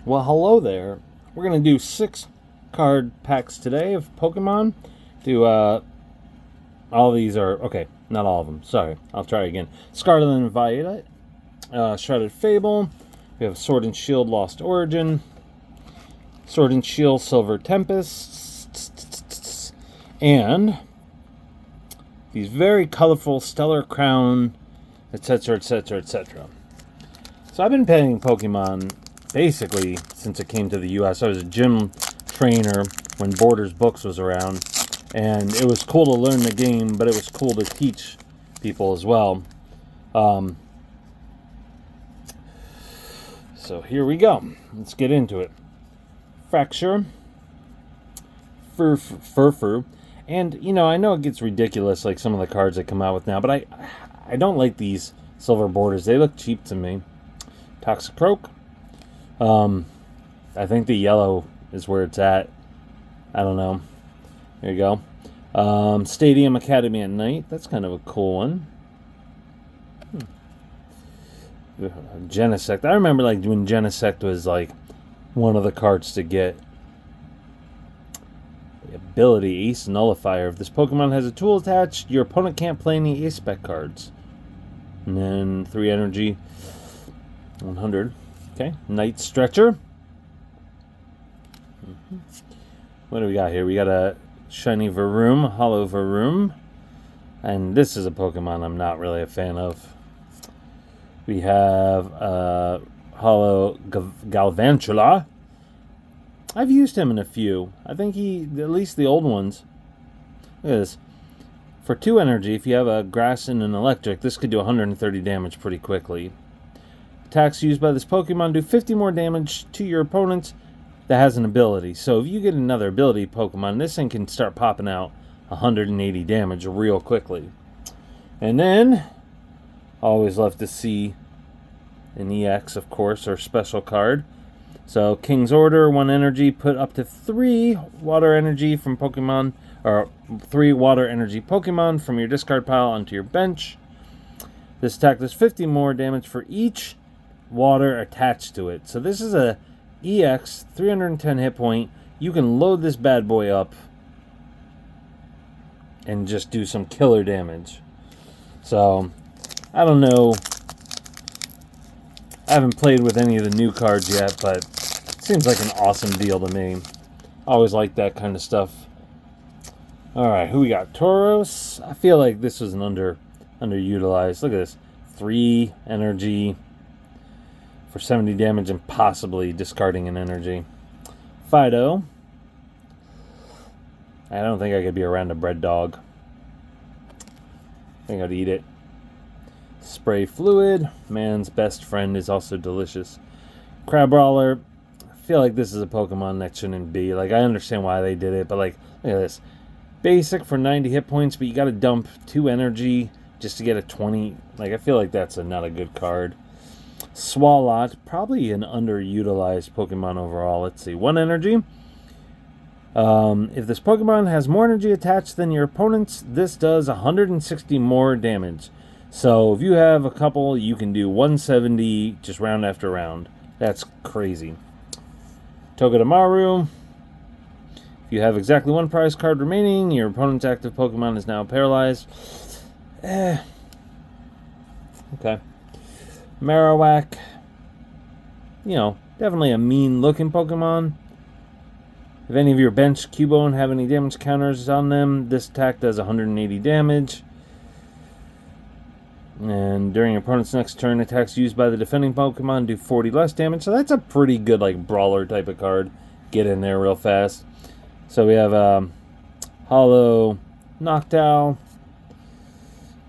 Well, hello there. We're going to do 6 card packs today of Pokemon. All these are, okay, not all of them. Sorry, I'll try again. Scarlet Violet, Shrouded Fable. We have Sword and Shield Lost Origin, Sword and Shield Silver Tempest, and these very colorful Stellar Crown, etc., etc., etc. So I've been playing Pokemon basically since it came to the U.S. I was a gym trainer when Borders Books was around, and it was cool to learn the game, but it was cool to teach people as well. So here we go. Let's get into it. Fracture, Furfur, and I know it gets ridiculous, like some of the cards that come out with now, but I don't like these silver borders. They look cheap to me. Toxicroak. I think the yellow is where it's at. I don't know. There you go. Stadium Academy at Night. That's kind of a cool one. Genesect. I remember like when Genesect was like one of the cards to get. The ability Ace Nullifier. If this Pokemon has a tool attached, your opponent can't play any Ace Spec cards. And then 3 energy. 100. Okay. Night Stretcher. What do we got here? We got a Shiny Varoom, Hollow Varoom. And this is a Pokemon I'm not really a fan of. We have Hollow Galvantula. I've used him in a few. I think at least the old ones. Look at this. For 2 energy, if you have a Grass and an Electric, this could do 130 damage pretty quickly. Attacks used by this Pokemon do 50 more damage to your opponent that has an ability. So if you get another ability Pokemon, this thing can start popping out 180 damage real quickly. And then, always love to see an EX, of course, or special card. So King's Order, 1 energy, put up to 3 water energy from Pokemon, or 3 water energy Pokemon from your discard pile onto your bench. This attack does 50 more damage for each water attached to it. So this is a EX, 310 hit point. You can load this bad boy up and just do some killer damage. So, I don't know. I haven't played with any of the new cards yet, but it seems like an awesome deal to me. Always like that kind of stuff. Alright, who we got? Tauros. I feel like this was an underutilized. Look at this. 3 energy for 70 damage and possibly discarding an energy. Fido. I don't think I could be around a bread dog. I think I'd eat it. Spray Fluid. Man's best friend is also delicious. Crabrawler. I feel like this is a Pokemon that shouldn't be. Like, I understand why they did it, but like, look at this. Basic for 90 hit points, but you gotta dump 2 energy just to get a 20. Like, I feel like that's not a good card. Swalot, probably an underutilized Pokemon overall. Let's see, 1 energy. If this Pokemon has more energy attached than your opponent's, this does 160 more damage. So if you have a couple, you can do 170 just round after round. That's crazy. Togedemaru. If you have exactly 1 prize card remaining, your opponent's active Pokemon is now paralyzed. Okay. Marowak. Definitely a mean-looking Pokemon. If any of your bench Cubone have any damage counters on them, this attack does 180 damage. And during your opponent's next turn, attacks used by the defending Pokemon do 40 less damage. So that's a pretty good, like, brawler type of card. Get in there real fast. So we have Hollow Noctowl,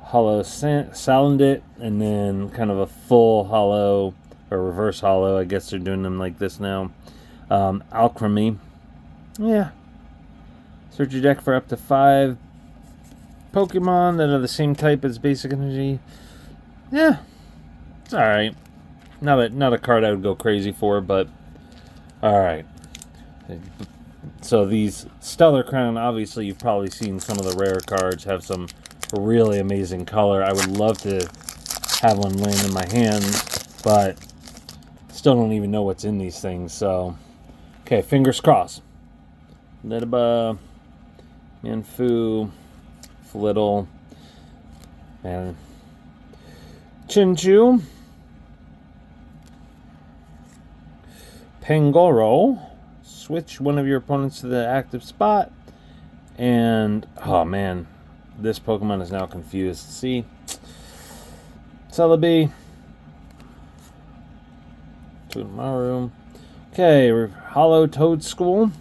Hollow Salandit, and then kind of a full Hollow, or reverse Hollow. I guess they're doing them like this now. Alchemy. Yeah. Search your deck for up to 5 Pokemon that are the same type as basic energy. Yeah. It's alright. Not a card I would go crazy for, but alright. So these Stellar Crown, obviously you've probably seen some of the rare cards have some really amazing color. I would love to have one land in my hand, but Still don't even know what's in these things, so... Okay, fingers crossed. Nidaба, Mienfoo, Flittle, and Chinchu, Pangoro. Switch one of your opponents to the active spot. And, oh man, this Pokemon is now confused. See? Celebi. Togedemaru. Okay, Hollow Toadstool.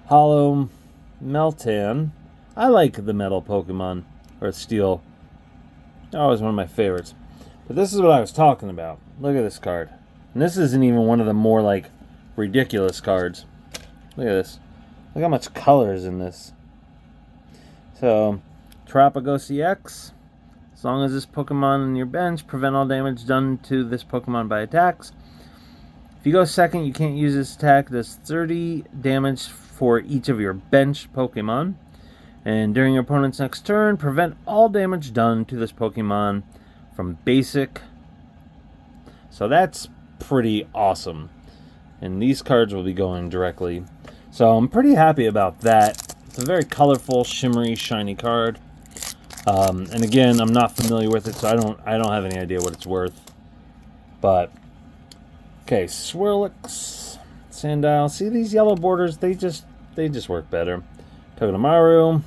Hollow Meltan. I like the metal Pokemon, or steel. Always one of my favorites. But this is what I was talking about. Look at this card. And this isn't even one of the more, like, ridiculous cards. Look at this. Look how much color is in this. So, Tropico CX. As long as this Pokemon on your bench, prevent all damage done to this Pokemon by attacks. If you go second, you can't use this attack. It does 30 damage for each of your bench Pokemon. And during your opponent's next turn, prevent all damage done to this Pokemon from basic. So that's pretty awesome. And these cards will be going directly. So I'm pretty happy about that. It's a very colorful, shimmery, shiny card. And again, I'm not familiar with it, so I don't have any idea what it's worth. But okay, Swirlix, Sandile. See these yellow borders? They just work better. Togedemaru,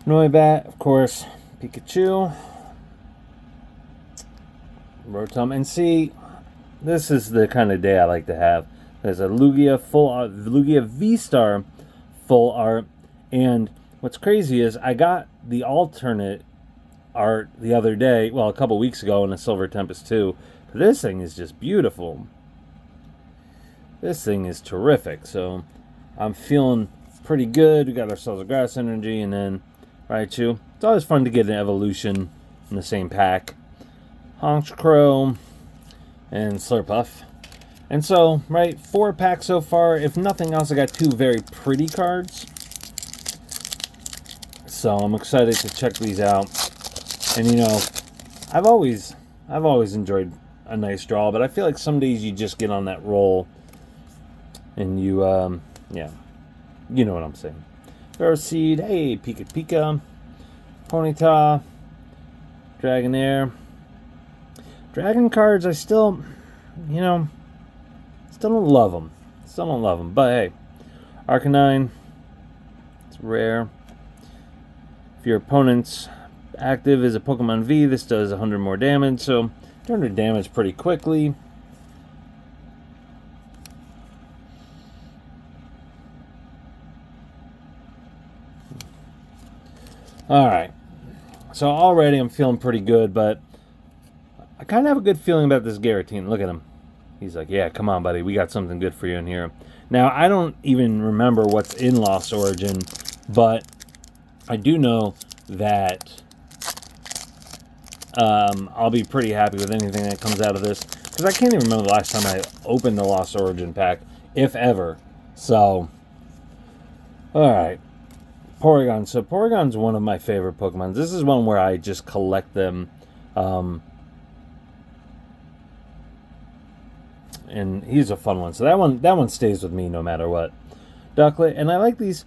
Noibat, of course, Pikachu, Rotom, and see, this is the kind of day I like to have. There's a Lugia full art, Lugia V-Star full art, and what's crazy is I got the alternate art the other day, well, a couple weeks ago in a Silver Tempest 2. But this thing is just beautiful. This thing is terrific, so I'm feeling pretty good. We got ourselves a Grass Energy, and then Raichu. It's always fun to get an evolution in the same pack. Honchkrow and Slurpuff. And so, right, 4 packs so far. If nothing else, I got 2 very pretty cards. So I'm excited to check these out. And you know, I've always enjoyed a nice draw, but I feel like some days you just get on that roll, and you, yeah, you know what I'm saying. Ferroseed, hey, Pika Pika, Ponyta, Dragonair. Dragon cards, I still, you know, still don't love them. Still don't love them, but hey, Arcanine, it's rare. If your opponent's active is a Pokemon V, this does 100 more damage, so 200 damage pretty quickly. Alright, so already I'm feeling pretty good, but I kind of have a good feeling about this Garateen. Look at him. He's like, yeah, come on, buddy, we got something good for you in here. Now, I don't even remember what's in Lost Origin, but I do know that I'll be pretty happy with anything that comes out of this, because I can't even remember the last time I opened the Lost Origin pack, if ever. So, alright. Porygon. So Porygon's one of my favorite Pokemon. This is one where I just collect them. And he's a fun one. So that one stays with me no matter what. Ducklet. And I like these.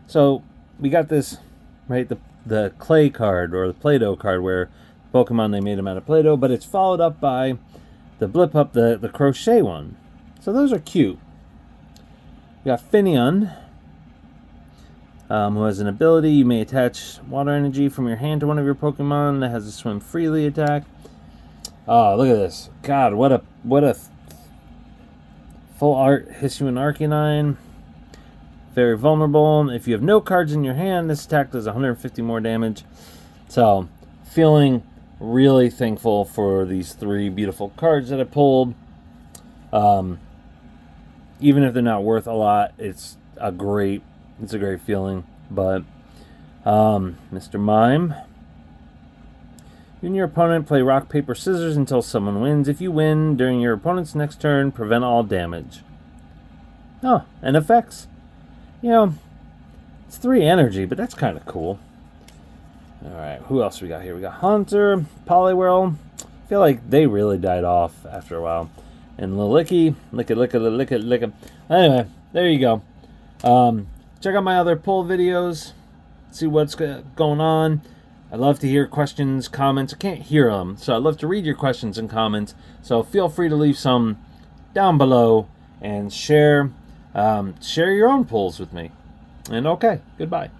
So we got this, right, the clay card, or the Play-Doh card, where Pokemon, they made them out of Play-Doh, but it's followed up by the Blip Up, the crochet one. So those are cute. We got Finneon, who has an ability. You may attach water energy from your hand to one of your Pokemon that has a swim freely attack. Oh, look at this. God, what a full art Hisuian Arcanine. Very vulnerable. If you have no cards in your hand, this attack does 150 more damage. So, feeling really thankful for these 3 beautiful cards that I pulled. Even if they're not worth a lot, it's a great feeling. But Mr. Mime, you and your opponent play rock, paper, scissors until someone wins. If you win during your opponent's next turn, prevent all damage. Oh, and effects. You know, it's 3 energy, but that's kind of cool. Alright, who else we got here? We got Haunter, Poliwhirl, I feel like they really died off after a while. And Licky. Anyway, there you go. Check out my other poll videos. See what's going on. I'd love to hear questions, comments. I can't hear them, so I'd love to read your questions and comments. So feel free to leave some down below and share your own polls with me. And okay, goodbye.